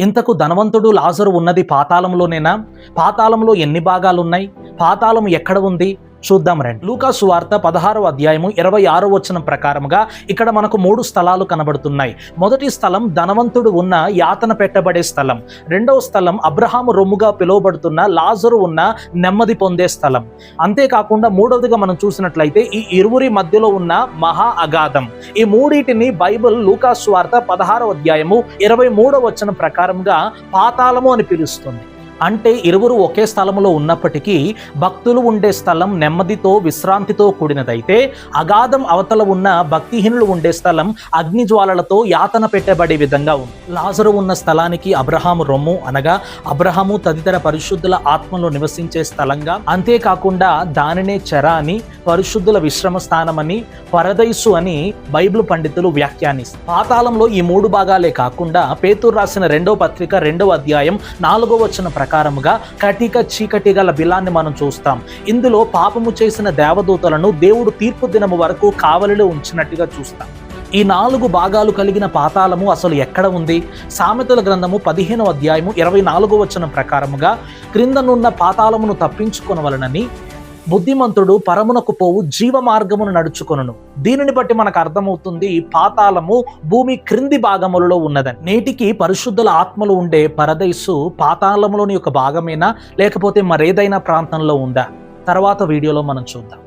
ఇంతకు ధనవంతుడు లాజరు ఉన్నది పాతాళంలోనేనా? పాతాళంలో ఎన్ని భాగాలున్నాయి? పాతాళం ఎక్కడ ఉంది? చూద్దాం రండి. లూకా సువార్త 16వ అధ్యాయము 26వ వచనం ప్రకారముగా ఇక్కడ మనకు 3 స్థలాలు కనబడుతున్నాయి. మొదటి స్థలం ధనవంతుడు ఉన్న యాతన పెట్టబడే స్థలం. రెండవ స్థలం అబ్రహాము రొమ్ముగా పిలువబడుతున్న లాజరు ఉన్న నెమ్మది పొందే స్థలం. అంతేకాకుండా మూడవదిగా మనం చూసినట్లయితే ఈ ఇరువురి మధ్యలో ఉన్న మహా అగాధం. ఈ మూడింటిని బైబిల్ లూకా సువార్త 16వ అధ్యాయము 23వ వచనం ప్రకారంగా పాతాళము అని పిలుస్తుంది. అంటే ఇరువురు ఒకే స్థలంలో ఉన్నప్పటికీ భక్తులు ఉండే స్థలం నెమ్మదితో విశ్రాంతితో కూడినదైతే అగాధం అవతల ఉన్న భక్తిహీనులు ఉండే స్థలం అగ్నిజ్వాలలతో యాతన పెట్టబడే విధంగా ఉంది. లాజరు ఉన్న స్థలానికి అబ్రహాము రొమ్ము అనగా అబ్రహాము తదితర పరిశుద్ధుల ఆత్మలో నివసించే స్థలంగా, అంతేకాకుండా దానినే చెర అని, పరిశుద్ధుల విశ్రమ స్థానమని, పరదైసు అని బైబిల్ పండితులు వ్యాఖ్యానిస్తారు. పాతాళంలో ఈ 3 భాగాలే కాకుండా పేతురు రాసిన 2వ పత్రిక 2వ అధ్యాయం 4వ వచనం ప్రకారముగా కటిక చీకటి గల బిలాన్ని మనం చూస్తాం. ఇందులో పాపము చేసిన దేవదూతలను దేవుడు తీర్పు దినము వరకు కావలిలో ఉంచినట్టుగా చూస్తాం. ఈ 4 భాగాలు కలిగిన పాతాళము అసలు ఎక్కడ ఉంది? సామెతల గ్రంథము 15వ అధ్యాయము 24వ వచనం ప్రకారముగా క్రిందనున్న పాతాళమును తప్పించుకొనవలనని బుద్ధిమంతుడు పరమునకు పోవు జీవ మార్గమును నడుచుకొనును. దీనిని బట్టి మనకు అర్థమవుతుంది పాతాళము భూమి క్రింది భాగములలో ఉన్నదని. నేటికి పరిశుద్ధుల ఆత్మలు ఉండే పరదైసు పాతాళములోని ఒక భాగమేనా, లేకపోతే మరేదైనా ప్రాంతంలో ఉందా? తర్వాత వీడియోలో మనం చూద్దాం.